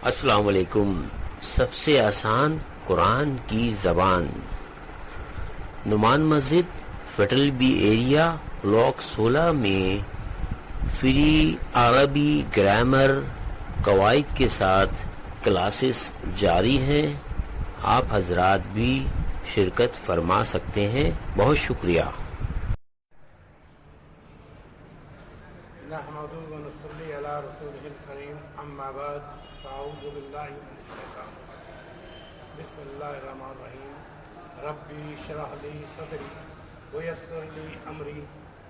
السلام علیکم. سب سے آسان قرآن کی زبان. نعمان مسجد فیڈرل بی ایریا بلاک 16 میں فری عربی گرامر قواعد کے ساتھ کلاسز جاری ہیں. آپ حضرات بھی شرکت فرما سکتے ہیں. بہت شکریہ. نحمده ونصلي على رسوله الكريم اما بعد فاعوذ بالله من الشيطان الرجيم بسم الله الرحمن الرحيم ربي اشرح لي صدري ويسر لي امري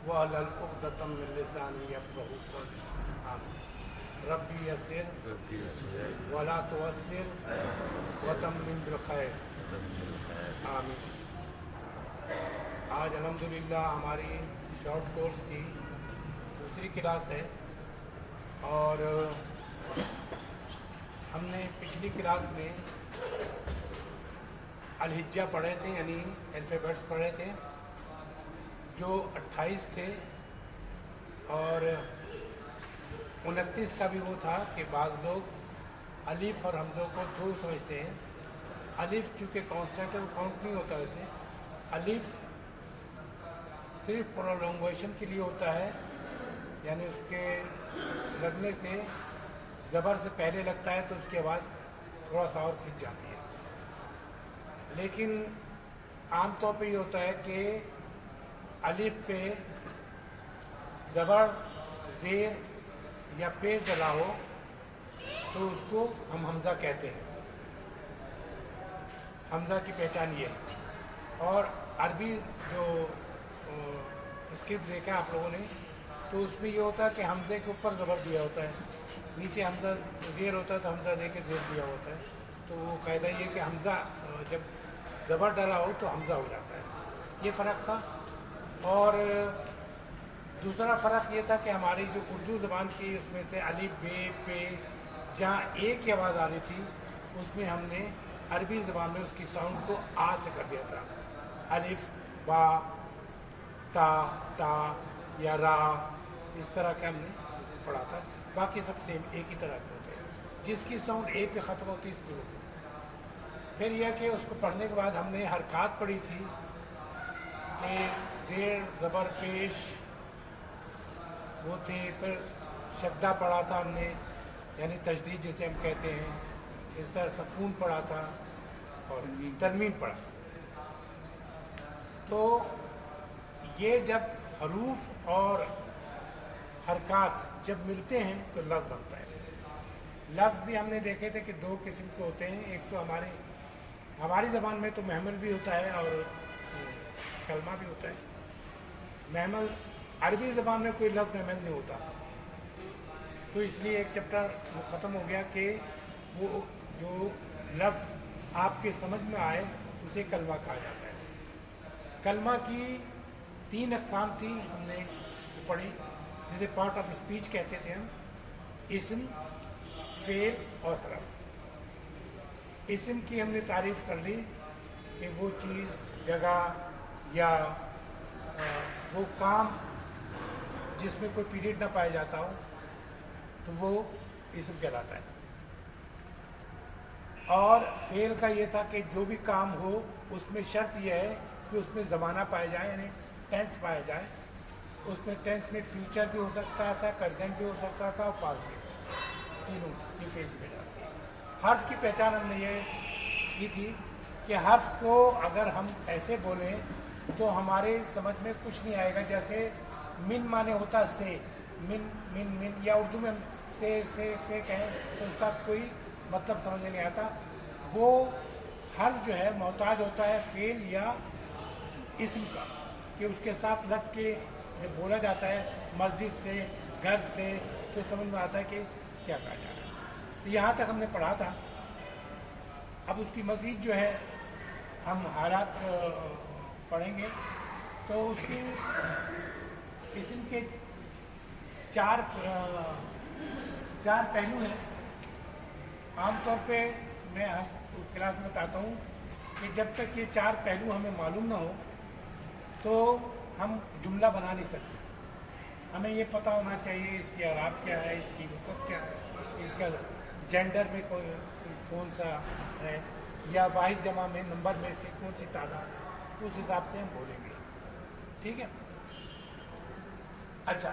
واحلل عقدة من لساني يفقهوا قولي آمين. ربي يسر ولا تعسر وتمم بالخير آمین. آج الحمدللہ ہماری شارٹ کورس کی دوسری کلاس ہے اور ہم نے پچھلی کلاس میں الحجہ پڑھے تھے، یعنی الفابیٹس پڑھے تھے جو 28 تھے، اور 29 کا بھی وہ تھا کہ بعض لوگ الف اور حمزوں کو دو سمجھتے ہیں. الف چونکہ کانسٹنٹ ہے وہ کاؤنٹ نہیں ہوتا. ویسے الف صرف پرولونگیشن کے لیے ہوتا ہے، یعنی اس کے لگنے سے زبر سے پہلے لگتا ہے تو اس کی آواز تھوڑا سا اور کھنچ جاتی ہے. لیکن عام طور پہ یہ ہوتا ہے کہ الف پہ زبر زیر یا پیش ڈلا ہو تو اس کو ہم حمزہ کہتے ہیں. حمزہ کی پہچان یہ ہے. اور عربی جو اسکرپٹ دیکھا آپ لوگوں نے تو اس میں یہ ہوتا ہے کہ حمزے کے اوپر زبر دیا ہوتا ہے، نیچے حمزہ زیر ہوتا ہے تو حمزہ دے کے زیر دیا ہوتا ہے. تو وہ قاعدہ یہ کہ حمزہ جب زبر ڈالا ہو تو حمزہ ہو جاتا ہے. یہ فرق تھا. اور دوسرا فرق یہ تھا کہ ہماری جو اردو زبان کی اس میں سے الف بے پے جہاں ایک کی آواز آ رہی تھی اس میں ہم نے عربی زبان میں اس کی ساؤنڈ کو آ سے کر دیا تھا. الف با تا تا یا را اس طرح کے ہم نے پڑھا تھا. باقی سب سیم ایک ہی طرح کے ہوتے ہیں. جس کی ساؤنڈ اے پہ ختم ہوتی اس پہ ہوتی. پھر یہ کہ اس کو پڑھنے کے بعد ہم نے حرکات پڑھی تھی کہ زیر زبر پیش وہ تھے. پھر شدہ پڑھا تھا ہم نے، یعنی تشدید جسے ہم کہتے ہیں. اس طرح سکون پڑھا تھا اور تنوین پڑھا. تو یہ جب حروف اور حرکات جب ملتے ہیں تو لفظ بنتا ہے. لفظ بھی ہم نے دیکھے تھے کہ دو قسم کے ہوتے ہیں. ایک تو ہماری زبان میں تو محمل بھی ہوتا ہے اور کلمہ بھی ہوتا ہے. محمل عربی زبان میں کوئی لفظ محمل نہیں ہوتا، تو اس لیے ایک چیپٹر وہ ختم ہو گیا کہ وہ جو لفظ آپ کے سمجھ میں آئے اسے کلمہ کہا جاتا ہے. کلمہ کی 3 اقسام تھی ہم نے پڑھی، جسے پارٹ آف اسپیچ کہتے تھے ہم. اسم، فعل اور حرف. اسم کی ہم نے تعریف کر لی کہ وہ چیز، جگہ یا وہ کام جس میں کوئی پیریڈ نہ پایا جاتا ہو تو وہ اسم کہلاتا ہے. اور فعل کا یہ تھا کہ جو بھی کام ہو اس میں شرط یہ ہے کہ اس میں زمانہ پایا جائے، یعنی ٹینس پایا جائے. اس میں ٹینس میں فیوچر بھی ہو سکتا تھا، پریزنٹ بھی ہو سکتا تھا اور پاسٹ بھی. تینوں یہ فعل میں جاتی ہے. حرف کی پہچان ہم نے یہ کی تھی کہ حرف کو اگر ہم ایسے بولیں تو ہمارے سمجھ میں کچھ نہیں آئے گا. جیسے من مانے ہوتا سے، من من من، یا اردو میں ہم سے کہیں تو اس کا کوئی مطلب سمجھ میں نہیں آتا. وہ حرف جو ہے محتاج ہوتا ہے فعل یا اسم کا، کہ اس کے ساتھ لگ کے جب بولا جاتا ہے مسجد سے، گھر سے، تو سمجھ میں آتا ہے کہ کیا کہا جا رہا ہے. تو یہاں تک ہم نے پڑھا تھا. اب اس کی مزید جو ہے ہم حالات پڑھیں گے. تو اس کی اسم کے 4 پہلو ہیں. عام طور پہ میں کلاس میں بتاتا ہوں کہ جب تک یہ 4 پہلو ہمیں معلوم نہ ہو تو ہم جملہ بنا نہیں سکتے. ہمیں یہ پتہ ہونا چاہیے اس کی اعراب کیا ہے، اس کی وسعت کیا ہے، اس کا जेंडर में कोई कौन सा है, या वाहिद जमा में नंबर में इसकी कौन सी तादाद है, उस हिसाब से हम बोलेंगे। ठीक है। अच्छा,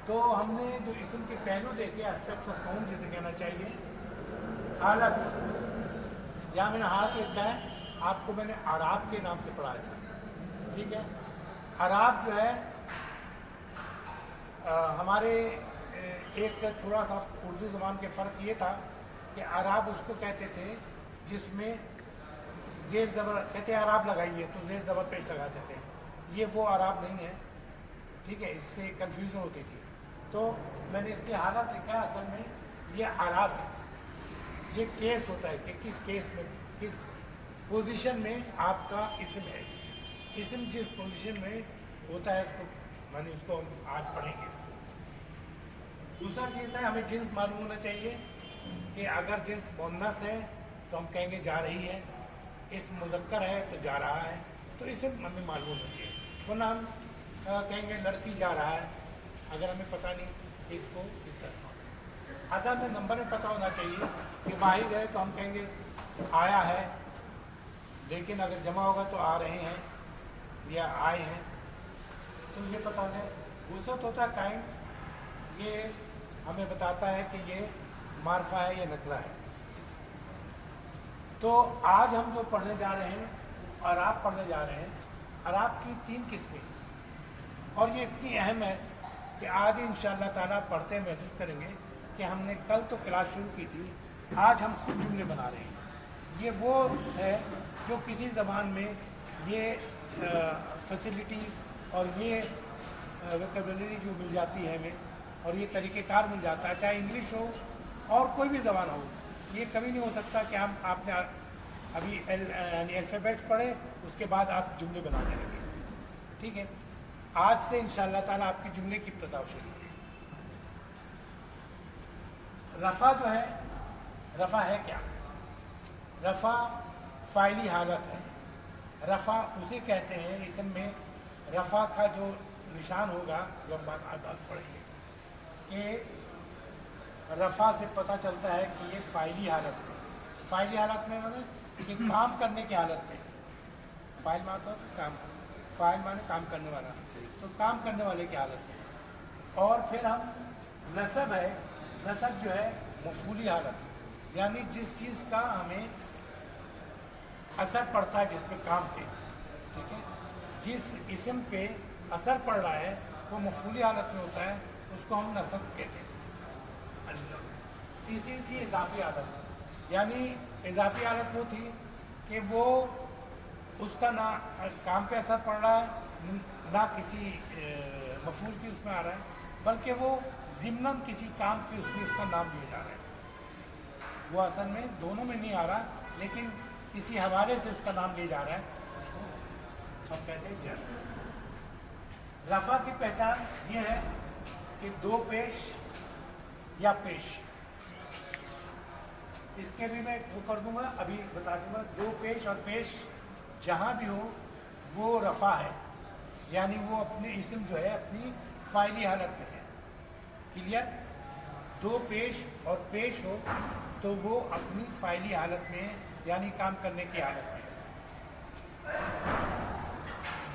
तो हमने जो इसम के पहलू देखे, एस्पेक्ट्स ऑफ काउंट जिसे कहना चाहिए, हालत, यहाँ मैंने हालत लिखा है, आपको मैंने अराब के नाम से पढ़ाया था। ठीक है। अराब जो है हमारे एक थोड़ा सा उर्दू ज़बान के फ़र्क ये था कि अराब उसको कहते थे जिसमें ज़ेर ज़बर, कहते अराब लगाइए तो ज़ेर ज़बर पेश लगाते थे, ये वो अराब नहीं है। ठीक है, इससे कन्फ्यूज़न होती थी, तो मैंने इसकी हालत लिखा है, असल में ये अराब है। ये केस होता है कि किस केस में, किस पोजीशन में आपका इसम है। इसम जिस पोजीशन में होता है उसको हम आज पढ़ेंगे। दूसरा चीज़ है, हमें जिन्स मालूम होना चाहिए कि अगर जिन्स मुन्नस है तो हम कहेंगे जा रही है, इसम मुज़क्कर है तो जा रहा है, तो इसम हमें मालूम होना चाहिए। वरना हम कहेंगे लड़की जा रहा है, अगर हमें पता नहीं इसको इस तरह। अदब में नंबर में पता होना चाहिए कि वाहिद है तो हम कहेंगे आया है, लेकिन अगर जमा होगा तो आ रहे हैं या आए हैं, तो ये पता है। वसत होता है काइम, ये हमें बताता है कि ये मारफा है या नकरा है। तो आज हम जो पढ़ने जा रहे हैं, अराब पढ़ने जा रहे हैं, अराब की 3 किस्में, और ये इतनी अहम है कि आज इंशाअल्लाह ताला पढ़ते महसूस करेंगे कि हमने कल तो क्लास शुरू की थी, आज हम खुद जुमले बना रहे हैं। ये वो है जो किसी ज़बान में ये फैसिलिटीज़ और ये वोकैबुलरी जो मिल जाती है हमें, और ये तरीक़ेकार मिल जाता है, चाहे इंग्लिश हो और कोई भी ज़बान हो। ये कभी नहीं हो सकता कि आपने अभी यानी अल्फ़ाबेट्स पढ़े उसके बाद आप जुमले बनाने लगे। ठीक है, आज से इंशाअल्लाह ताला आपकी जुमले की इब्तिदा शुरू है। रफ़ा जो है, रफ़ा है क्या? रफ़ा फ़ाइली हालत है। रफ़ा उसे कहते हैं, इसम में रफ़ा का जो निशान होगा, जो हम बात पढ़ेंगे कि रफ़ा से पता चलता है कि ये फ़ाइली हालत में, फ़ाइली हालत में माने कि काम करने की हालत में। फ़ाइल माने तो काम, फ़ाइल माने काम करने वाला, तो काम करने वाले की हालत में। और फिर हम नसब है, नसब जो है मफूली हालत, यानी जिस चीज़ का हमें असर पड़ता है, जिस पे काम पे, ठीक है, जिस इसम पे असर पड़ रहा है वो मफूली हालत में होता है, उसको हम नसब कहते हैं। तीसरी थी इजाफी हालत, यानी इजाफी हालत वो थी कि वो उसका ना काम पे असर पड़ रहा है, ना किसी मफूल की उसमें आ रहा है, बल्कि वो ज़िम्नन किसी काम की उसमें उसका नाम लिया जा रहा है। वो असल में दोनों में नहीं आ रहा, लेकिन किसी हवाले से उसका नाम लिया जा रहा है, उसको हम कहते हैं जर। रफ़ा की पहचान ये है कि 2 पेश या पेश, इसके भी मैं वो कर दूंगा, अभी बता दूंगा। 2 पेश और पेश जहाँ भी हो वो रफ़ा है, यानी वो अपने इसम जो है अपनी फ़ाइली हालत में है। क्लियर? 2 पेश और पेश हो तो वो अपनी फ़ाइली हालत में है, यानी काम करने की हालत में है।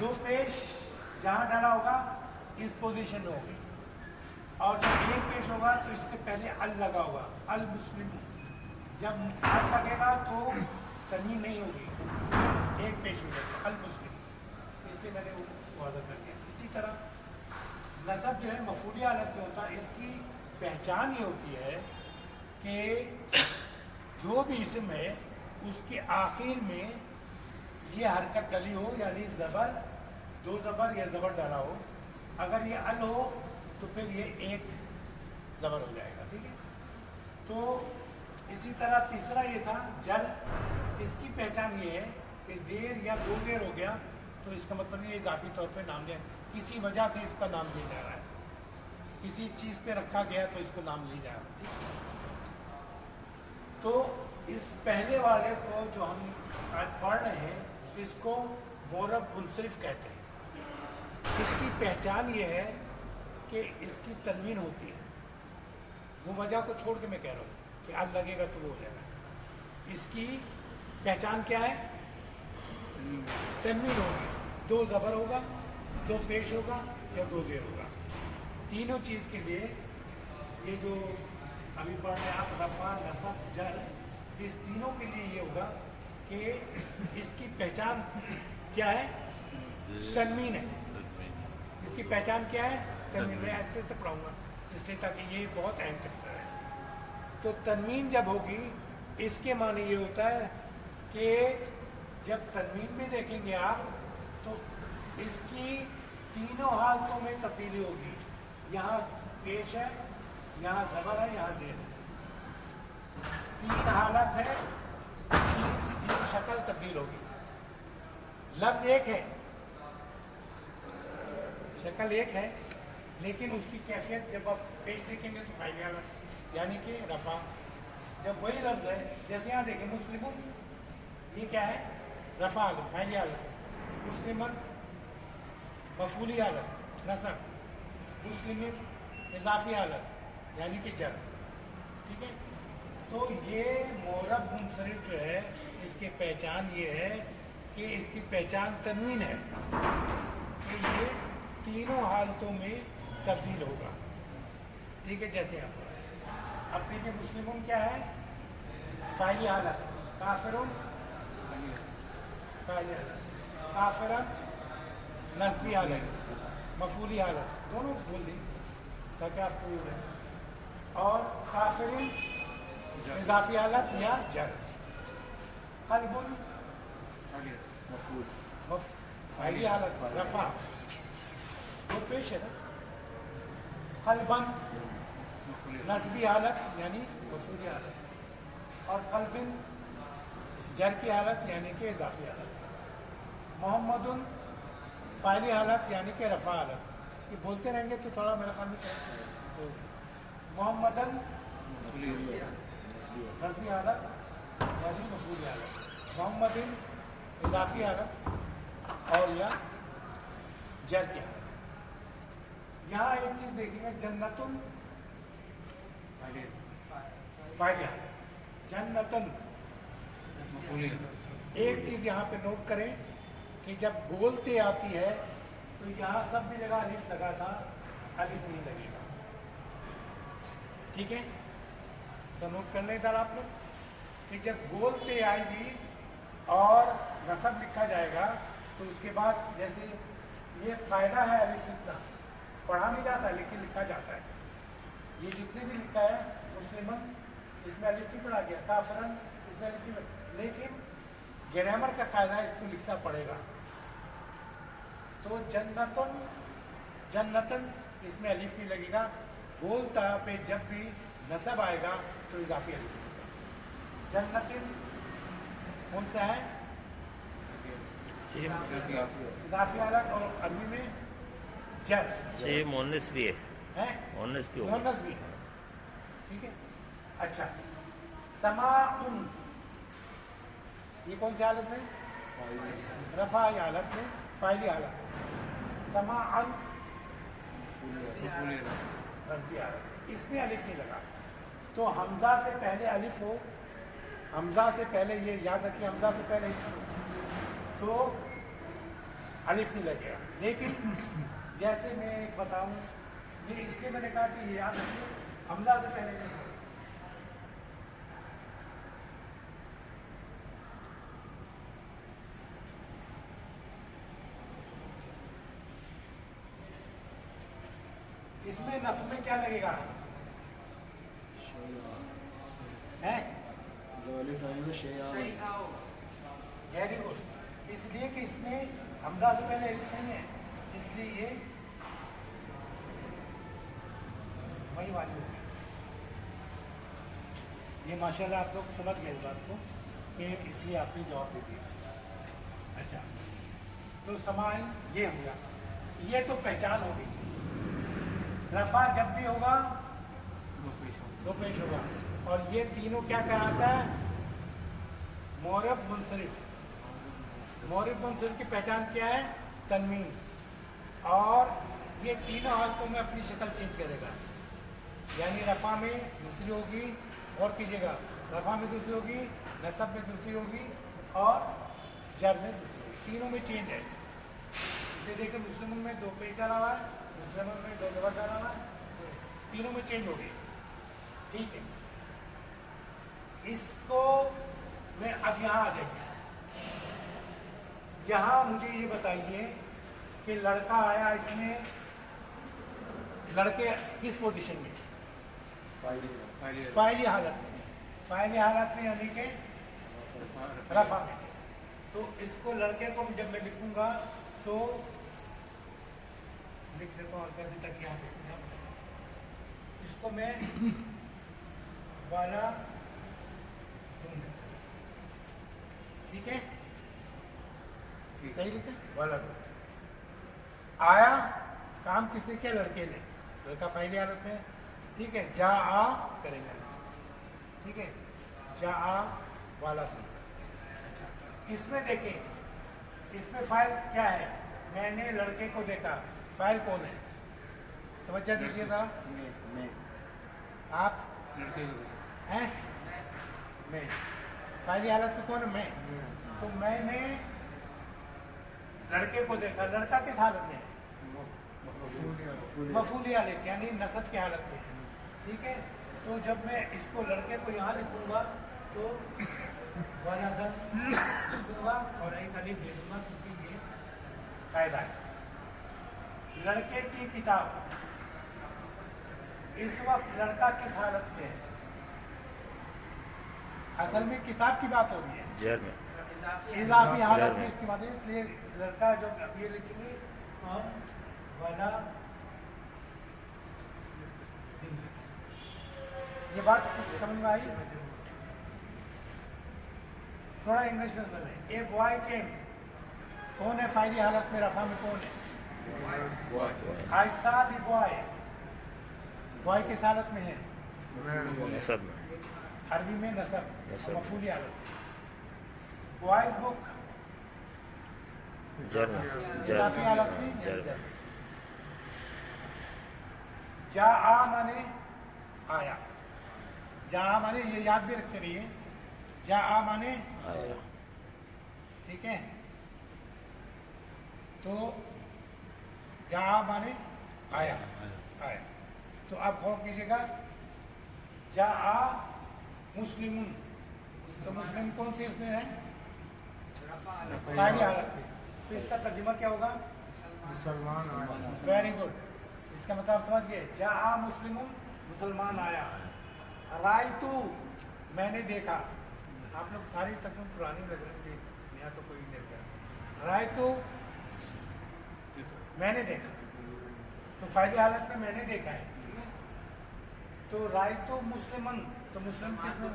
2 पेश जहाँ डाला होगा इस पोजीशन में होगी, और जब 1 पेश होगा तो इससे पहले अल लगा होगा, अल मुस्लिम। जब अल लगेगा तो तन्वीन नहीं होगी, 1 पेश हो जाएगा, अल मुस्लिम, इसलिए मैंने वो वादा कर दिया। इसी तरह नसब जो है मफूली हालत में होता है। इसकी पहचान ये होती है कि जो भी इसम है उसके आखिर में ये हरकत डली हो, यानी ज़बर, 2 ज़बर या ज़बर डाला हो। अगर ये अल हो तो फिर ये 1 ज़बर हो जाएगा। ठीक है, तो इसी तरह तीसरा ये था जर। इसकी पहचान ये है कि ज़ेर या 2 ज़ेर हो गया तो इसका मतलब ये इजाफी तौर पे नाम लिया, किसी वजह से इसका नाम लिया जा रहा है, किसी चीज़ पे रखा गया तो इसको नाम लिया जा रहा है। तो इस पहले वाले को जो हम आज पढ़ रहे हैं, इसको मोरब मुनसरिफ कहते हैं। इसकी पहचान ये है कि इसकी तनवीन होती है, वो वजह को छोड़ के मैं कह रहा हूँ कि अब लगेगा तो वो हो जाएगा। इसकी पहचान क्या है? तन्वीन होगी, दो ज़बर होगा, दो पेश होगा या दो ज़ेर होगा। तीनों चीज़ के लिए ये जो अभी पढ़ रहे हैं आप, रफ़ा, नसब, जर, इस तीनों के लिए ये होगा कि इसकी पहचान क्या है? तन्वीन है। इसकी पहचान क्या है? तन्वीन। मैं आहिस्ते आहिस्ते पढ़ाऊँगा इसलिए ताकि ये बहुत अहम चैप्टर है। तो तन्वीन जब होगी, इसके माने ये होता है कि जब तन्वीन में देखेंगे आप तो इसकी तीनों हालतों में तब्दीली होगी। यहाँ पेश है, यहाँ ज़बर है, यहाँ ज़ेर है। तीन हालत है, तीन शक्ल तब्दील होगी। लफ्ज़ एक है, शक्ल एक है, लेकिन उसकी कैफियत जब आप पेश देखेंगे तो फाइल हालत यानी कि रफ़ा। जब वही लफ्ज़ है, जैसे यहाँ देखें मुस्लिमुन, ये क्या है? रफ़ा हालत, फाइल हालत। मुस्लिमन मफूली हालत, नसब। मुस्लिमिन इजाफी हालत यानी कि जर। ठीक है, तो ये मोरब मुनसरिफ जो है, इसकी पहचान ये है कि इसकी पहचान तन्वीन है कि ये तीनों हालतों में तब्दील होगा। ठीक है, जैसे यहाँ पर अब देखिए मुस्लिमुन क्या है? फाइली हालत। काफिरुन फाइली हालत। काफिरन नस्बी हालत, मफूली हालत, दोनों बोल दी ताकि आपको ये रहे। और काफिरिन इजाफी हालत या जर। कल्बुन फाइली हालत, रफा, वो पेश है ना। कल्बन नस्बी हालत यानी मफूली हालत। और कल्बिन जर की हालत यानी कि इजाफी हालत। मोहम्मदुन फाइली हालत यानी कि रफ़ा हालत। ये बोलते रहेंगे तो थोड़ा मेरा ख्याल में तो मोहम्मदन नस्बी हालत यानी मफूली हालत। मोहम्मदिन इजाफी हालत और या जर की हालत। यहाँ एक चीज़ देखेंगे, जन्नतुन फाइली हालत, जन्नतन। एक चीज़ यहाँ पे नोट करें कि जब बोलते आती है तो यहाँ सब भी जगह अलिफ लगा था, अलिफ नहीं लगेगा। ठीक है, तो नोट कर लें आप लोग कि जब बोलते आएगी और नसब लिखा जाएगा तो उसके बाद जैसे ये कायदा है अलिफ लिखना, पढ़ा नहीं जाता लेकिन लिखा जाता है। ये जितने भी लिखा है मुस्लिमन, इसमें अलिफ नहीं पढ़ा गया, काफरन इसमें अलिफ नहीं पढ़ा, लेकिन ग्रामर का कायदा है, इसको लिखना पड़ेगा। तो जन्नतन, जन्नतन इसमें अलिफ नहीं लगेगा। बोलता पे जब भी नसब आएगा तो इजाफी अलिफ लगेगा। जन्नतिन कौन सा है? इजाफी हालत। और अरबी में जर, ये मोनस भी है, मोनस भी होगा, मोनस भी है। ठीक है, अच्छा। समाउन, ये कौन सी हालत में? रफ़ाई हालत में, फाइली हालत। समाअन रफ़ी हालत, इसमें अलिफ नहीं लगा। तो हमजा से पहले अलिफ हो, हमजा से पहले, ये याद रखिए, हमजा से पहले अलिफ हो तो अलिफ नहीं लगेगा। लेकिन जैसे मैं एक बताऊं, ये इसलिए मैंने कहा कि ये याद रखिए, हमजा से पहले अलिफ हो। इसमें नस्ब में क्या लगेगा? है वेरी गुड। इसलिए कि इसमें हमजा से पहले अलिफ नहीं है, इसलिए ये वही वाली होगी। ये माशाल्लाह आप लोग समझ गए इस बात को कि इसलिए आपने जवाब दे दिया। अच्छा, तो समाइन ये हो गया, ये तो पहचान होगी। रफा जब भी होगा दो पेश होगा। और ये तीनों क्या कराता है? मोरब मुनसरिफ। मोरब मुनसरिफ की पहचान क्या है? तन्वीन। और ये तीनों हालतों में अपनी शक्ल चेंज करेगा, यानी रफा में दूसरी होगी, غور کیجیے گا, رفع میں دوسری ہوگی, نصب میں دوسری ہوگی اور جر میں دوسری ہوگی, تینوں میں چینج ہے. یہ دیکھیں مسلموں میں 2 پیش ڈالا ہوا ہے, مسلموں میں 2 زبر ڈالا ہوا ہے, تینوں میں چینج ہو گئی. ٹھیک ہے, اس کو میں اب یہاں آ جائیں گے. یہاں مجھے یہ بتائیے کہ لڑکا آیا, اس میں لڑکے کس پوزیشن میں؟ فاعلی حالت میں. فاعلی حالت میں یعنی کہ رفع میں. تو اس کو لڑکے کو جب میں لکھوں گا تو لکھ دیتا ہوں ہلکا سے تک, یہاں پہ اس کو میں والا دوں گا. ٹھیک ہے, صحیح لکھا والا دوں. آیا کام کس نے کیا؟ لڑکے نے. لڑکا فاعلی حالت میں. ٹھیک ہے, جا آ کریں گے. ٹھیک ہے, جا آ والا دوں. اچھا, اس میں دیکھیں, اس میں فاعل کیا ہے؟ میں نے لڑکے کو دیکھا. فاعل کون ہے؟ توجہ دیجیے ذرا. آپ ہیں میں. فاعلی حالت میں کون ہے؟ میں. تو میں نے لڑکے کو دیکھا. لڑکا کس حالت میں ہے؟ مفعولی حالت یعنی نصب کی حالت میں. ٹھیک ہے, تو جب میں اس کو لڑکے کو یہاں لکھوں گا تو ولدن لکھوں گا اور ایک الف دے دوں گا, کیونکہ یہ قاعدہ ہے. لڑکے کی کتاب, اس وقت لڑکا کس حالت میں ہے؟ اصل میں کتاب کی بات ہو رہی ہے, جر میں. اضافی حالت میں اس کی بات ہے. اس لیے لڑکا جب اب یہ لکھیں گے تو ہم ولا دیں گے. یہ بات کچھ سمجھ میں آئی؟ تھوڑا انگلش میں بولیں. اے بوائے کیم, کون ہے فاعلی حالت میں؟ رفع میں کون ہے؟ آئی سا دی بوائے. بوائے کس حالت میں ہے؟ نصب میں. عربی میں نصب, نصب. مفعولی حالت. بوائز بک جر میں. اضافی حالت میں. جر میں. جا آ مانے آیا. جا آ مانے, یہ یاد بھی رکھتے رہیے, جا آ مانے آیا. ٹھیک ہے, تو جا آ مانے آیا. آیا. تو آپ غور کیجیے گا, جا آ مسلمون, تو مسلم کون سی اس میں ہے؟ فاعلی حالت میں. تو اس کا ترجمہ کیا ہوگا؟ مسلمان. Very good. اس کا مطلب سمجھ گئے, جا آ مسلمون, مسلمان آیا. رائتو, میں نے دیکھا. آپ لوگ ساری تقریباً پرانی لگ رہی تھی, نیا تو کوئی نہیں لگا. رائتو, میں نے دیکھا. تو فاعلی حالت میں نے دیکھا ہے. ٹھیک ہے, تو رائتو مسلمن, تو مسلم کس نے؟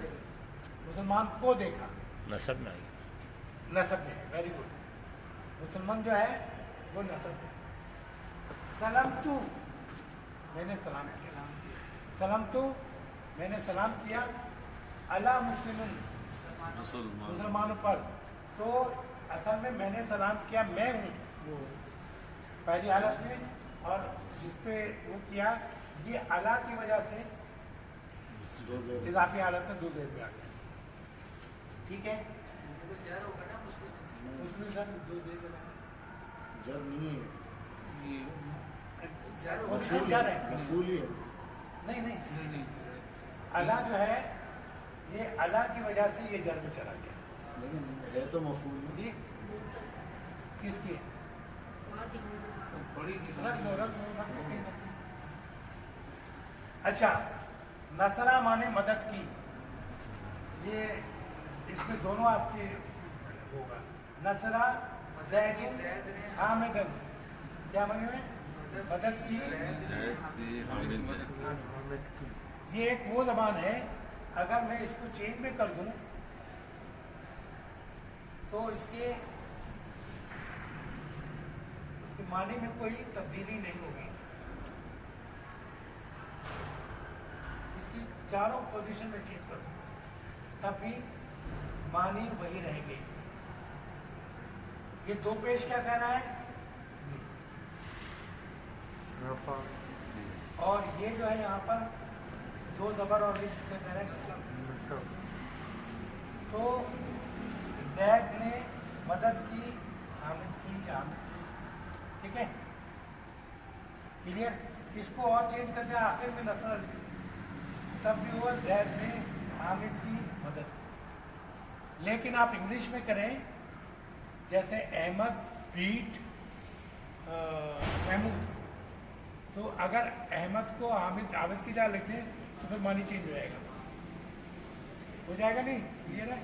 مسلمان کو دیکھا. نصب میں آئی. نصب میں. Very good. مسلمان جو ہے وہ نصب ہے. سلام تو, میں نے سلام کیا. سلام تو, میں نے سلام کیا. اللہ مسلمن, مسلمانوں پر. تو اصل میں نے سلام کیا میں ہوں پہلی حالت میں, اور جس پہ وہ کیا یہ اللہ کی وجہ سے اضافی حالت میں 2 زیر پہ آ گیا. ٹھیک ہے, مسلم سر 2 زیر پہ جر نہیں ہے, پوزیشن جر ہے. مفعولی ہے. نہیں, اللہ جو ہے یہ اللہ کی وجہ سے یہ جر میں چلا گیا. لیکن ہے تو مفعول. جی, کس کی؟ رکھ دو. اچھا, نصرہ مانے مدد کی. یہ اس میں دونوں آپ کے ہوگا. نصرہ زید حامدن, کیا معنی ہوئے؟ مدد کی. یہ ایک وہ زبان ہے, اگر میں اس کو چینج میں کر دوں تو اس کے معنی میں کوئی تبدیلی نہیں ہوگی. اس کی چاروں پوزیشن میں چینج کر دوں تب بھی معنی وہی رہیں گے. یہ 2 پیش کیا کہنا ہے؟ اور یہ جو ہے یہاں پر दो ज़बर और लिफ्ट के तरह तो जैद ने मदद की, हामिद की, ठीक है, क्लियर। इसको और चेंज कर दिया आखिर में नसर लिख, तब भी हुआ जैद ने हामिद की मदद की। लेकिन आप इंग्लिश में करें, जैसे अहमद बीट महमूद, तो अगर अहमद को हामिद की जगह लिख दें तो फिर मानी चेंज हो जाएगा नहीं, क्लियर है।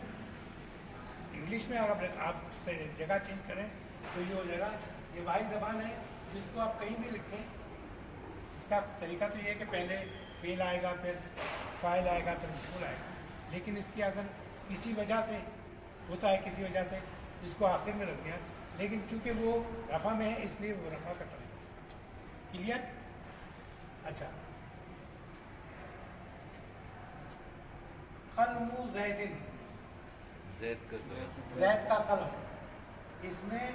इंग्लिश में अगर आप जगह चेंज करें तो ये हो जाएगा। ये वाही ज़बान है जिसको आप कहीं भी लिखें, इसका तरीका तो ये है कि पहले फेल आएगा, फिर फाइल आएगा, फिर मफूल आएगा। लेकिन इसकी अगर किसी वजह से होता है, किसी वजह से इसको आखिर में रख दिया, लेकिन चूंकि वो रफ़ा में है इसलिए वो रफ़ा का तरीका, क्लियर। अच्छा, कलमु ज़ैदिन, ज़ैद का कलम, इसमें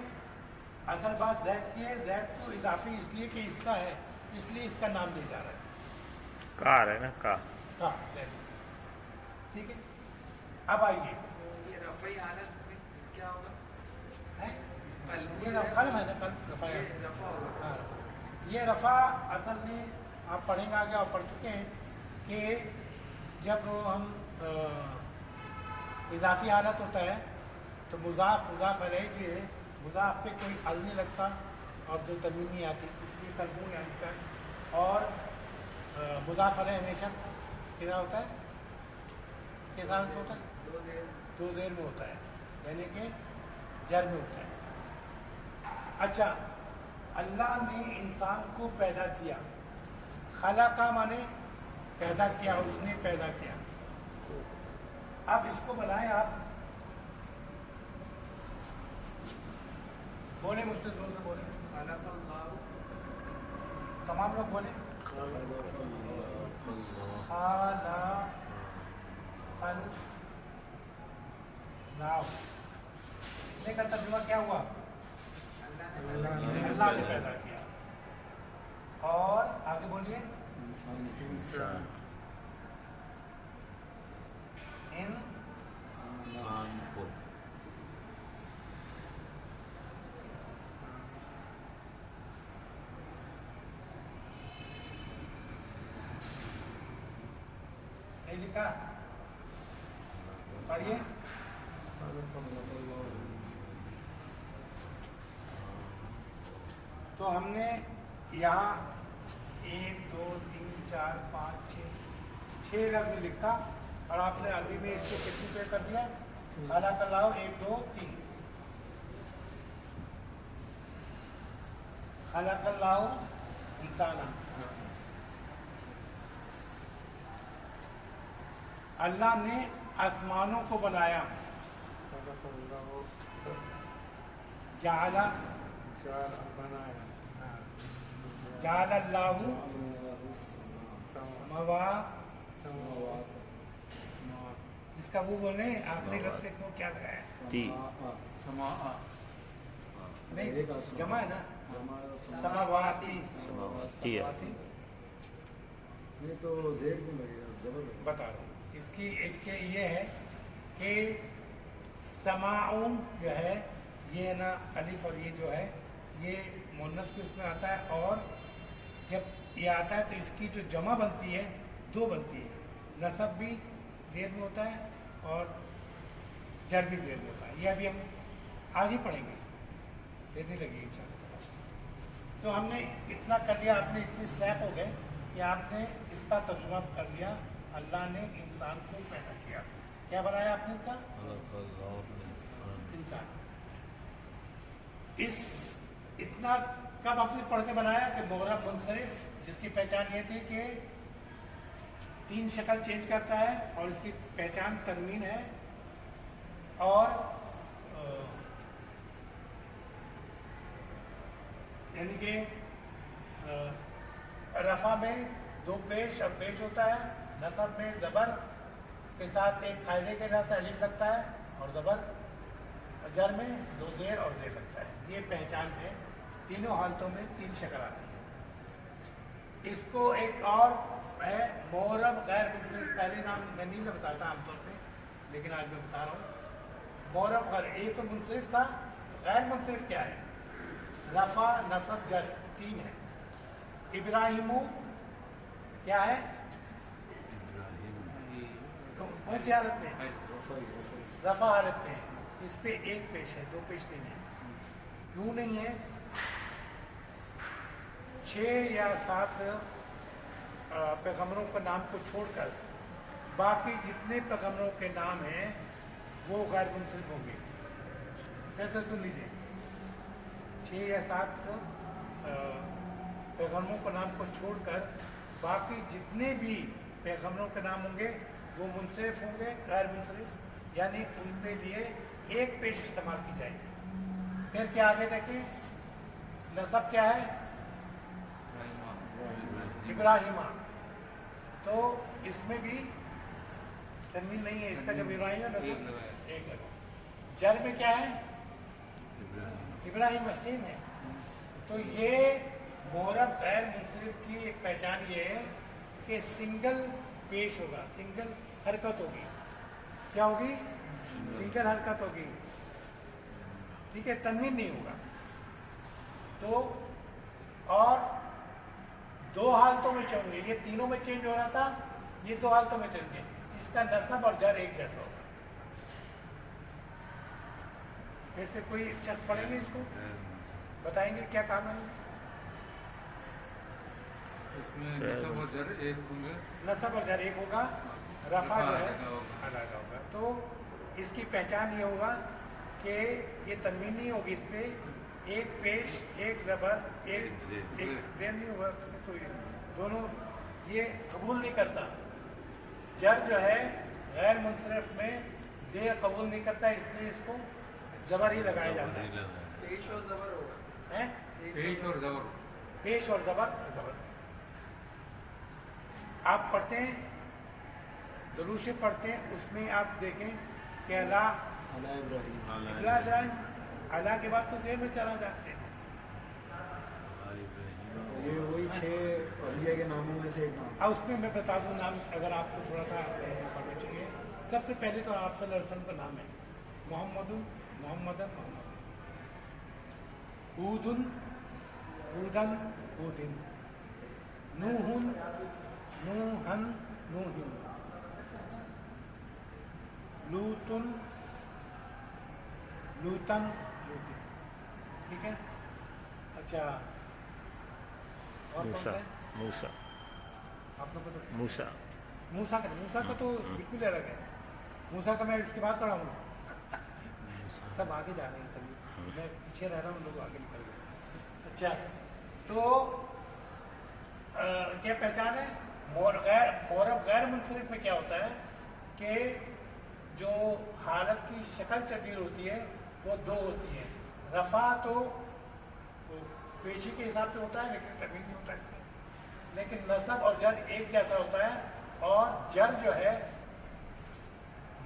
असल बात ज़ैद की है। ज़ैद को इजाफी इसलिए कि इसका है, इसलिए इसका नाम लिया जा रहा है। कार है ना, का ज़ैद, ठीक है। अब आइए, ये रफ़ई हालत में क्या होगा? है कल ये कलम है ना, कल रफ़ा है। ये रफ़ा होगा। हाँ, ये रफ़ा असल में आप पढ़ेंगे आगे और पढ़ चुके हैं कि जब हम इजाफी हालत होता है तो मुज़ाफ़ अलैहि के मुज़ाफ़ पे कोई अल नहीं लगता और जो तमीम नहीं आती, इसलिए कलमु यहाँ लिखा है। और मुज़ाफ़ अलैहि हमेशा कितना होता है, किस हालत में होता है? दो ज़ेर में होता है, यानी कि जर में होता है। अच्छा, अल्लाह ने इंसान को पैदा किया, खला का माने पैदा किया, उसने पैदा किया। अब इसको बनाए आप, बोले मुझसे जोर से बोले, तमाम लोग बोले। का तर्जुमा क्या हुआ? अल्लाह ने पैदा किया। और आगे बोलिए, इंसान को सही लिखा, पढ़िए। तो हमने यहाँ 1 2 3 4 5 6 लफ्ज़ लिखा और आपने अरबी में इसको कितनी पे कर दिया? खाला का लाओ 1 2 3, खाला का लाओ इंसाना। अल्लाह ने आसमानों को बनाया, जाला जाला अल्लाहु इसका वो बोले आखिरी लफ्ज़ को क्या लगाया? नहीं, जमा है ना, समावाती। नहीं तो जेर में लगेगा, जबर बता रहा हूँ। इसके ये है कि समाउन जो है ये ना अलिफ और ये जो है ये मुन्नस के उसमें आता है, और जब ये आता है तो इसकी जो जमा बनती है दो बनती है, नसब भी ज़ेर में होता है और जर भी ज़ेर में होता है। ये अभी हम आज ही पढ़ेंगे, इसमें देर नहीं लगेगी इंशाअल्लाह। तो हमने इतना कर लिया, आपने इतनी स्लैप हो गए कि आपने इसका तर्जुमा कर लिया। अल्लाह ने इंसान को पैदा किया, क्या बनाया आपने इसका? इंसान। इस इतना कब आपने पढ़ के बनाया कि मोहरा मुनसरिफ, जिसकी पहचान ये थी कि 3 शक्ल चेंज करता है और इसकी पहचान तनवीन है, और यानी कि रफ़ा में 2 पेश और पेश होता है, नसब में ज़बर के साथ एक कायदे के लिहाज से अलिफ लगता है, और ज़बर जर में 2 ज़ेर और ज़ेर लगता है। ये पहचान है, तीनों हालतों में 3 शक्ल आती है। इसको एक और है मोहरब गैर मुनसरिफ। पहले नाम मैं नहीं बताया था आमतौर पे, लेकिन आज मैं बता रहा हूँ। मोहरब गैर, ये तो मुनसरिफ था। गैर मुनसरिफ क्या है? रफा नसब जर 3 है। इब्राहिमो क्या है? कौन सी हालत में? रफा हालत में। इस पे 1 पेश है, 2 पेश नहीं है। क्यों नहीं है? 6 या 7 पैगम्बरों के नाम को छोड़कर बाकी जितने पैगम्बरों के नाम हैं वो गैर मुनसरिफ होंगे। कैसे? सुन लीजिए, 6 या 7 पैगम्बरों के नाम को छोड़कर बाकी जितने भी पैगम्बरों के नाम होंगे वो मुनसरिफ होंगे, गैर मुनसरिफ, यानी उनके लिए 1 पेश इस्तेमाल की जाएगी। फिर क्या आगे देखिए, नसब क्या है? इब्राहिमा। तो इसमें भी तनवीन नहीं है, इसका जब इब्राहिम है नसब 1 लगा। जर में क्या है? इब्राहिम सेम है। तो ये मोहरब गैर मुनसरिफ की एक पहचान ये है कि सिंगल पेश होगा, सिंगल हरकत होगी। क्या होगी? सिंगल हरकत होगी, ठीक है, तनवीन नहीं होगा। तो और 2 हालतों में चलेंगे, ये तीनों में चेंज हो रहा था, ये 2 हालतों में चलेंगे। इसका नसब और जर एक जैसा होगा। फिर से कोई शख्स पढ़ेंगे इसको, बताएंगे क्या काम है? इसमें नसब और जर 1 होंगे। नसब और जर 1 होगा, रफा जो है अलग होगा। तो इसकी पहचान ये होगा कि ये तनवीन नहीं होगी, इस पे 1 पेश, 1 ज़बर, 1 ज़ेर नहीं होगा। तो ये दोनों ये कबूल नहीं करता। जर जो है गैर मुनसरिफ में ज़ेर कबूल नहीं करता, इसलिए इसको ज़बर ही लगाया जाता है। पेश और जबर होगा। हैं? पेश और जबर। पेश और ज़बर। आप पढ़ते हैं, दुरूद से पढ़ते हैं, उसमें आप देखें कि अला इब्राहिम, अला के बाद तो ज़ेर में चला जाते हैं। तो ये वही 6 अलिया के नामों में से एक नाम। अब उसमें मैं बता दूं नाम, अगर आपको थोड़ा सा पढ़ना चाहिए। सबसे पहले तो आप सल्लल्लाहु अलैहि वसल्लम का नाम है मोहम्मदन, हूदन, हूदिन, नूहन, नूहिन, लूतन, लूतिन। ठीक है? अच्छा, और कौन सा है? मूसा आप लोग को तो मूसा मूसा का तो बिल्कुल अलग है। मूसा का मैं इसके बाद पढ़ा हूँ। सब आगे जा रहे हैं, तभी मैं पीछे रह रहा हूँ, लोग आगे निकल गए। अच्छा, तो क्या पहचान है? मोहरब गैर मुनसरिफ में क्या होता है कि जो हालत की शक्ल तब्दील होती है वो 2 होती है। रफ़ा तो पेशी के हिसाब से होता है, लेकिन तनवीन नहीं होता इसमें। लेकिन नसब और जर एक जैसा होता है, और जर जो है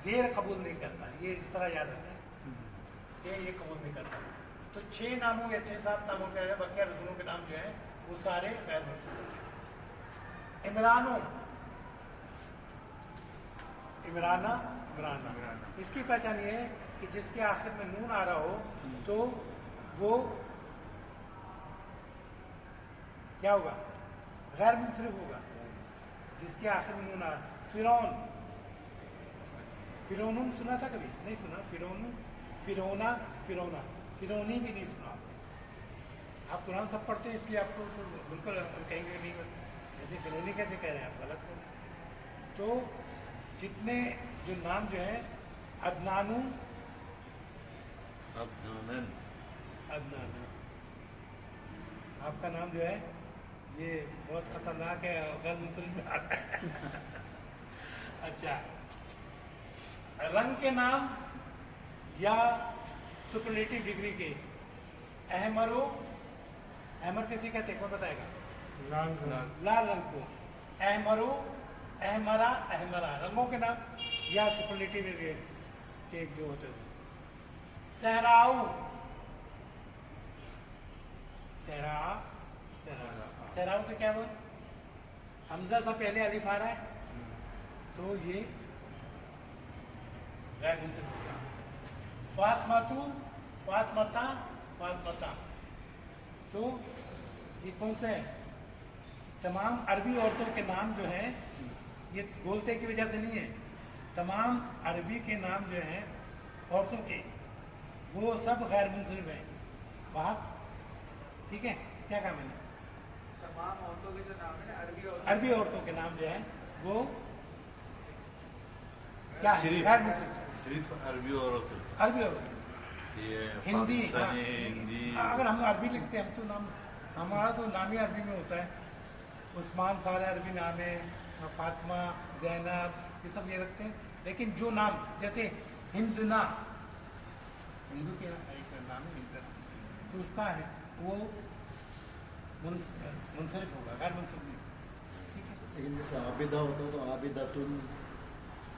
ज़ेर कबूल नहीं करता। ये इस तरह याद रखें कि ये कबूल नहीं करता। तो 6 नामों या 6-7 नामों के बकिया रसूलों के नाम जो हैं वो सारे गैर मुनसरिफ होते हैं। इमराना, इसकी पहचान ये है कि जिसके आखिर में नून आ रहा हो तो वो क्या होगा? गैर मुनसरिफ होगा, जिसके आखिर में नून आ रहा। फिरौन सुना था कभी? नहीं सुना। फिरौनी भी नहीं सुना आपने। आप कुरान सब पढ़ते हैं, इसलिए आपको तो बिल्कुल कहेंगे नहीं, ऐसे फिरौनी कैसे कह रहे हैं आप? गलत कर रहे हैं। तो जितने जो नाम जो है अदनान, आपका नाम जो है ये बहुत खतरनाक है, गैर मुनसरिफ में आता है। अच्छा, रंग के नाम या सुपरलेटिव डिग्री के, अहमर कैसे कहते हैं? कौन बताएगा? लाल रंग को अहमरा, रंगों के नाम या सुपरलेटिव डिग्री के जो होते हैं। सहराऊ का क्या हुआ? हमजा से पहले अलिफ आ रहा है तो ये गैर मुंसिफ होगा। फातमातु, फातमता, फातमता, तो ये कौन सा है? तमाम अरबी औरतों के नाम जो हैं ये बोलते की वजह से नहीं है, तमाम अरबी के नाम जो हैं औरतों के वो सब गैर मुंसिफ हैं। वाह, ठीक है, क्या काम है? तमाम औरतों के जो नाम है ना अरबी औरतों के नाम जो हैं वो क्या है? गैर मुंसिफ। सिर्फ अरबी औरत अरबी औरत, ये हिंदी, पाकिस्तानी हिंदी अगर हम अरबी लिखते हैं हम तो नाम हमारा तो नाम ही अरबी में होता है। उस्मान सारे अरबी नाम है, फातिमा, ज़ैनब, ये सब ये रखते हैं। लेकिन जो नाम जैसे हिंदना, हिंदू के एक नाम है हिंदना, तो उसका है वो मुनसरिफ होगा, गैर मुनसरिफ नहीं। ठीक है, लेकिन जैसे आबिदा होता है तो आबिदातुन,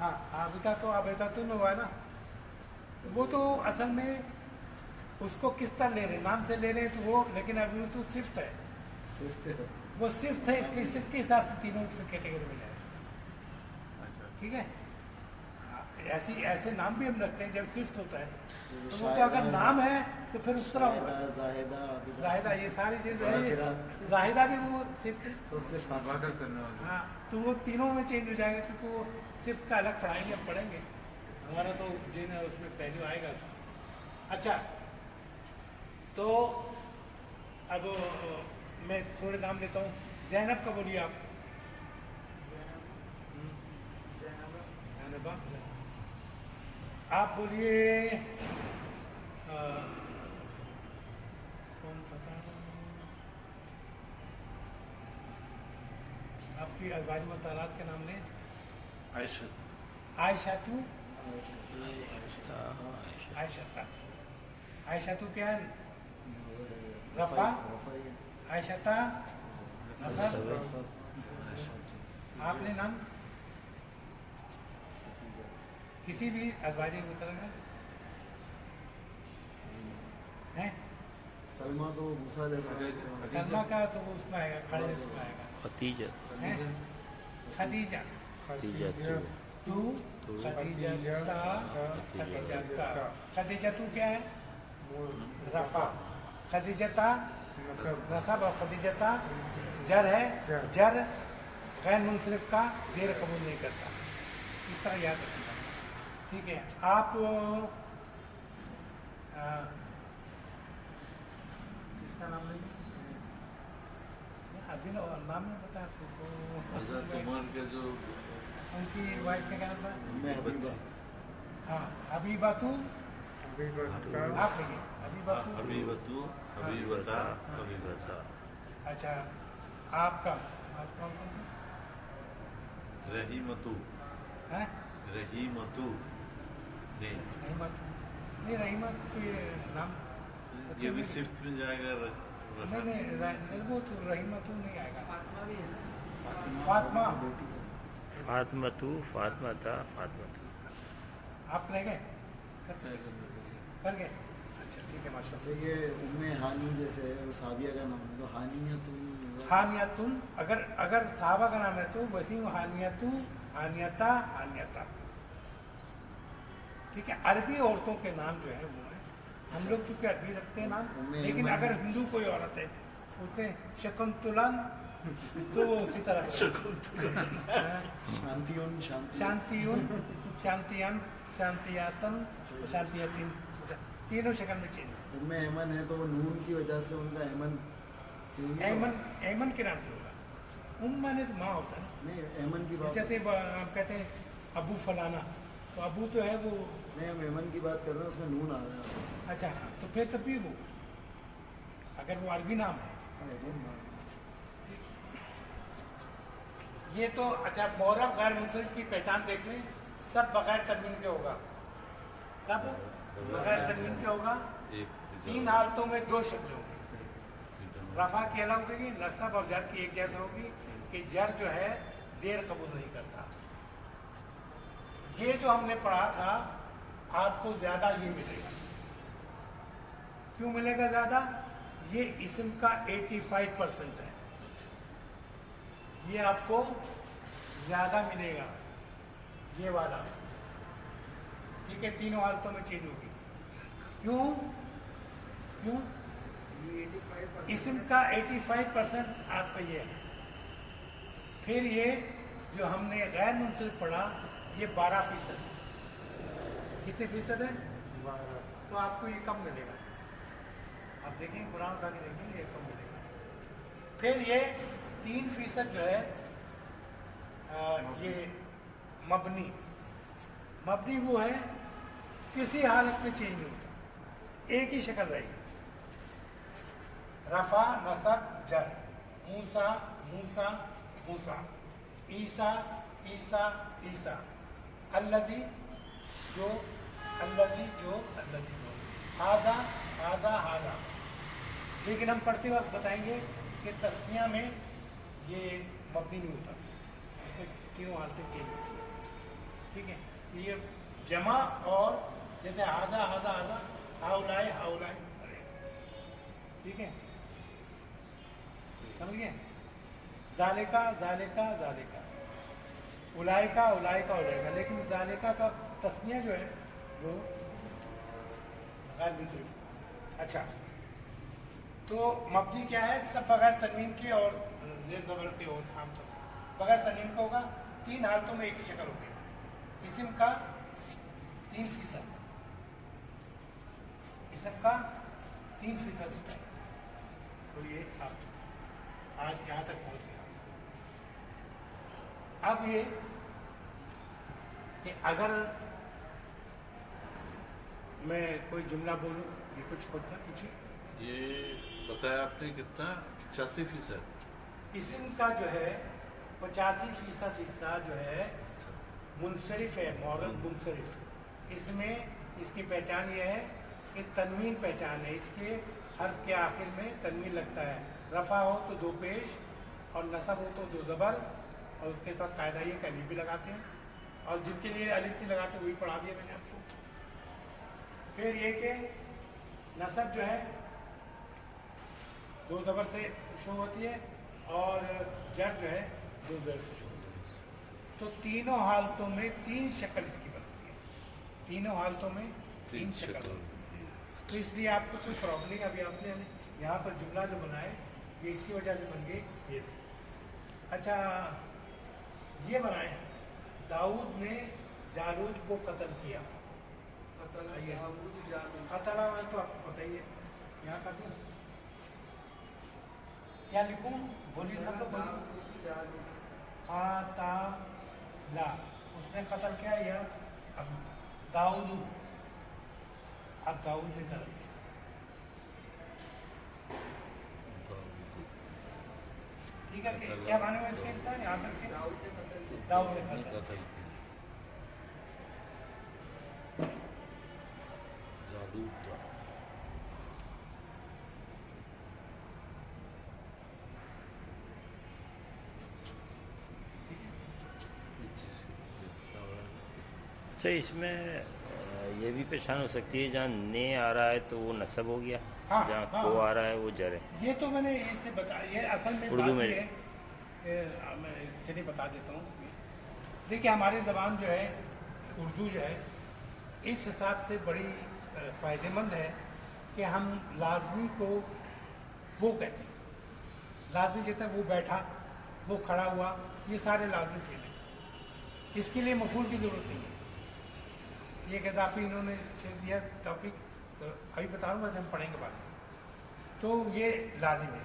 हाँ, आबिदा तो आबिदातुन हुआ ना, तो वो तो असल में उसको किस तरह ले रहे हैं, नाम से ले रहे हैं तो वो, लेकिन अभी तो सिफ्त है, सिर्फ वो सिफ्त है, इसलिए सिफ्त के हिसाब से तीनों कैटेगरी में जाए। ठीक है, ऐसी ऐसे नाम भी हम रखते हैं जब सिफ्त होता है, तो वो तो अगर नाम है तो फिर उस तरह होगा। जाहिदा, आबिदा, जाहिदा, ये सारी चीज़ें जाकिरा। जाहिदा भी वो सिफ्त है। तो सिर्फ इबादत करने वाले। हाँ, तो वो तीनों में चेंज हो जाएगा क्योंकि वो सिफ्त का अलग पढ़ाएंगे, हम पढ़ेंगे, हमारा तो जिन है उसमें पहलू आएगा। अच्छा, तो अब मैं थोड़े नाम देता हूँ। ज़ैनब का बोलिए आप। ज़ैनबा, आप बोलिए कौन सा था आपकी अज़वाज मुतहरात के नाम ने? आयशा आयशातु, आयशता, आयशातु क्या है? रफा, आयशता नसब, आपने नाम किसी भी अज़वाज मुतहरा है? सलमा तो मूसा जैसा, सलमा का तो वो उसमें आएगा, खड़े उसमें आएगा। खतीजा, हैं? खदीजा, खतीजा तू, खदीजता, खदीजता, खदीजा तू क्या है? रफा, खदीजता नसब और खदीजता जर है, जर गैर मुनसरिफ का ज़ेर कबूल नहीं करता। इस तरह याद रखना, ठीक है। आप इसका नाम नहीं, अभी ना नाम नहीं पता आपको। हज़रत उमर के जो उनकी वाइफ का क्या नाम था? मैं हबीबा, हाँ, हबीबातु, आप लिखिए हबीबातु। हबीबतु, हबीबता, हबीबता। अच्छा, आपका आप कौन कौन सा रहीमतु, है? रहीमतु नहीं, रहीमत नहीं, रहीमत के नाम ये भी सिफ्त में जाएगा। नहीं नहीं, वो तो रहीमतु नहीं आएगा। फातिमा भी है ना। फातिमा, फातमतु, फातमता, फातमतु। आप ले गए कर गए? अच्छा, ठीक है, माशा तो ये उम्मे हानी जैसे साबिया का नाम है तो हानियतुन, हानियतुन, अगर साहबा का नाम है तो वैसे ही हानियतु, हानियता, हानियता। ठीक है, अरबी औरतों के नाम जो है वो है, हम लोग चूंकि अरबी रखते हैं नाम, लेकिन अगर हिंदू कोई औरत है उसने शकुंतलन तो वो उसी तरह शांतियुन, शांतियुन, शांतियन, शांतियातन, शांतियतिन, तीनों शक्ल में चेंज। उम्मे ऐमन है तो वो नून की वजह से उनका ऐमन चेंज हुआ। ऐमन, ऐमन के नाम से होगा। माने तो माँ होता है ना, नहीं ऐमन की बात, जैसे हम कहते हैं अबू फलाना, तो अबू तो है वो। नहीं हम ऐमन की बात कर रहे हैं, उसमें नून आ रहा है। अच्छा, तो फिर तब भी वो अगर वो अरबी नाम है। ये तो अच्छा, मौरब गैर मुंसरिफ की पहचान देख लें, सब बगैर तनवीन के होगा, सब बगैर तनवीन के होगा। तीन हालतों में दो शक्ल होगी, रफा के अलग होगी, नसब और जर की एक जैसे होगी कि जर जो है जेर कबूल नहीं करता। ये जो हमने पढ़ा था आपको ज्यादा ये मिलेगा। क्यों मिलेगा ज्यादा? ये इस्म का 85% है। ये आपको ज़्यादा मिलेगा, ये वाला, ठीक है, तीनों हालतों में चेंज होगी। क्यों क्यों? ये 85% इसम का 85% आपका ये है। फिर ये जो हमने गैर मुंसरिफ पढ़ा, ये 12%। कितने फीसद है? तो आपको ये कम मिलेगा। आप देखेंगे, कुरान उठा के देखेंगे, ये कम मिलेगा। फिर ये 3% जो है ये मबनी। मबनी वो है किसी हालत में चेंज नहीं होता, एक ही शक्ल रहेगी। रफा, नसब, जर, मूसा मूसा मूसा, ईसा ईसा ईसा, अल्लज़ी जो, अल्लज़ी जो, अल्लज़ी जो, हाजा हाजा हाजा। लेकिन हम पढ़ते वक्त बताएंगे कि तस्निया में ये मबनी नहीं होता, इसमें तीनों हालतें चेंज होती हैं, ठीक है। ये जमा और जैसे हाजा हाजा हाजा, हाउलाए हाउलाए, ठीक है, समझ गए? जालिका जालिका जालिका, उलाइका उलाइका उलाइका। लेकिन जालिका का तस्निया जो है वो गैर मुंसरिफ। अच्छा, तो मबनी क्या है? सब बगैर तनवीन के और ज़ेर ज़बर के हो, आम तौर बगैर तनवीन का होगा। 3 हालतों में एक ही शक्ल होगी। इसम का 3%, इसम का 3% होता है। तो ये आप आज यहाँ तक पहुँच गया। अब ये कि अगर मैं कोई जुमला बोलूँ, ये कुछ पूछिए। ये बताया आपने कितना? 85%। इसम का जो है 85% हिस्सा जो है मुनसरिफ है, मौरद मुनसरिफ। इसमें इसकी पहचान ये है कि तनवीन पहचान है, इसके हर्फ के आखिर में तनवीन लगता है। रफ़ा हो तो 2 पेश, और नसब हो तो 2 ज़बर, और उसके साथ कायदा ये कि अलिफ भी लगाते हैं, और जिनके लिए अलिफ नहीं लगाते वही पढ़ा दिया मैंने आपको। फिर ये कि नसब जो है 2 ज़बर से शुरू होती है, और जर जो है 2 ज़बर से शुरू होती है। तो तीनों हालतों में 3 शक्ल इसकी बनती है, तीनों हालतों में 3 शक्ल बनती है। तो इसलिए आपको कोई प्रॉब्लम नहीं। अभी आपने यहाँ पर जुमला जो बनाए ये इसी वजह से बन गए, ये थे। अच्छा, ये बनाए, दाऊद ने जालूद को कत्ल किया। कतला में तो आपको पता ही है, यहाँ का क्यों क्या लिखूं? बोलिए सब लोग, ला, उसने कत्ल किया, या अब दाऊद, अब दाऊद ने कर दिया। ठीक है, क्या माने हुआ इसके? इतना यहाँ तक के दाऊद ने कत्ल किया। अच्छा, इसमें ये भी पहचान हो सकती है, जहाँ ने आ रहा है तो वो नसब हो गया, हाँ, जहाँ हाँ, को आ रहा है वो जर है। ये तो मैंने इससे बताया, ये असल में उर्दू बात में। ये है, मैं चलिए बता देता हूँ। देखिए, हमारी ज़बान जो है उर्दू जो है इस हिसाब से बड़ी फ़ायदेमंद है कि हम लाजमी को वो कहते हैं। लाजमी कहते हैं वो बैठा, वो खड़ा हुआ, ये सारे लाजमी फेल हैं। इसके लिए मफूल की ज़रूरत नहीं है। ये गद्दाफी इन्होंने छेड़ दिया टॉपिक, तो अभी बता रहा हूँ, बस हम पढ़ेंगे बाद में। तो ये लाजिम है,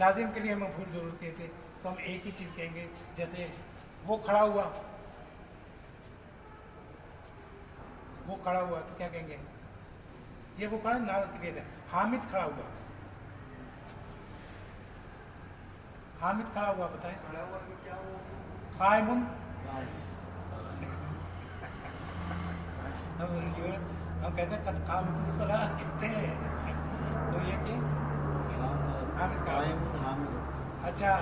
लाजिम के लिए हम मफूल ज़रूरत कहते थे, तो हम एक ही चीज़ कहेंगे। जैसे वो खड़ा हुआ, वो खड़ा हुआ तो क्या कहेंगे? ये वो खड़ा ना कहते हैं। हामिद खड़ा हुआ, हामिद खड़ा हुआ, बताएं। खड़ा हुआ कि क्या वो कायमुन, हम कहते हैं कद कामत सलाह कहते हैं। तो ये कि हामिद का, अच्छा,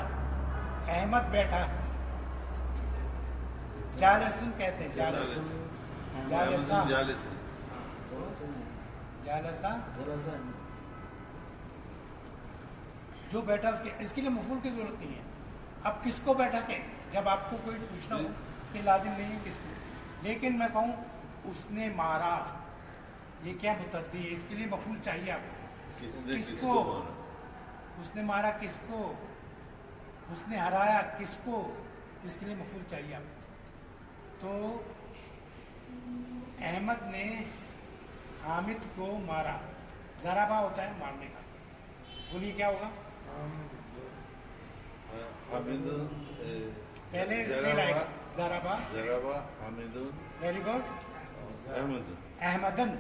अहमद बैठा, जालसन कहते हैं, जालसन, जालसा, जालसा, जो बैठा, इसके लिए मफूल की जरूरत नहीं है। अब किसको बैठा के, जब आपको कोई पूछना हो कि लाजिम नहीं है किसको, लेकिन मैं कहूँ उसने मारा, ये क्या बताती है, इसके लिए मफूल चाहिए आपको। किसने किसको मारा? उसने मारा किसको, उसने हराया किसको, इसके लिए मफूल चाहिए आपको। तो अहमद ने हामिद को मारा, ज़राबा होता है मारने का, बोलिए क्या होगा? हामिदुन पहले फेल आएगा, ज़राबा, जराबा हामिदुन वेरी गुड, अहमदुन अहमदन,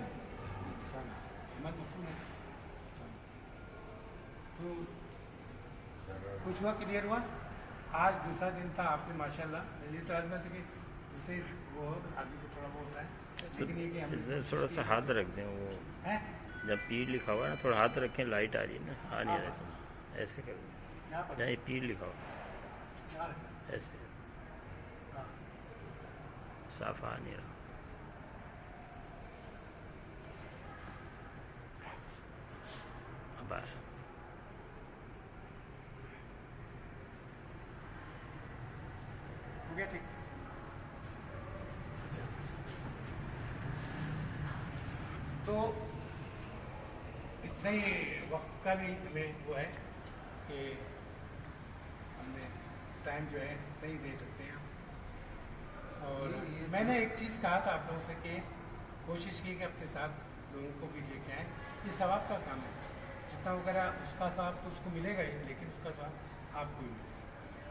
अहमद मफूल है। तो कुछ हुआ, क्लियर हुआ? आज दूसरा दिन था, आपने माशाल्लाह, ये तो आज में कि दूसरे वो आदमी को थोड़ा वो होता है, लेकिन ये कि हम इधर थोड़ा सा हाथ रख दें, वो हैं जब पीर लिखा हुआ है ना, थोड़ा हाथ रखें, लाइट आ रही है ना, आ नहीं रहा इसमें, ऐसे कर दें, यहाँ पर नहीं पीर लिखा हुआ यहाँ रखना। ऐसे, हाँ। साफ आ नहीं रहा। अब आया। हो गया ठीक। अच्छा। तो इतना ही वक्त का भी हमें वो है कि हमने टाइम जो है इतना ही दे सकते हैं। और मैंने एक चीज़ कहा था आप लोगों से कि कोशिश की कि अपने साथ लोगों को भी लेके आए, ये सवाब का काम है, जितना वगैरह उसका सवाब तो उसको मिलेगा ही, लेकिन उसका सवाब आपको भी मिलेगा।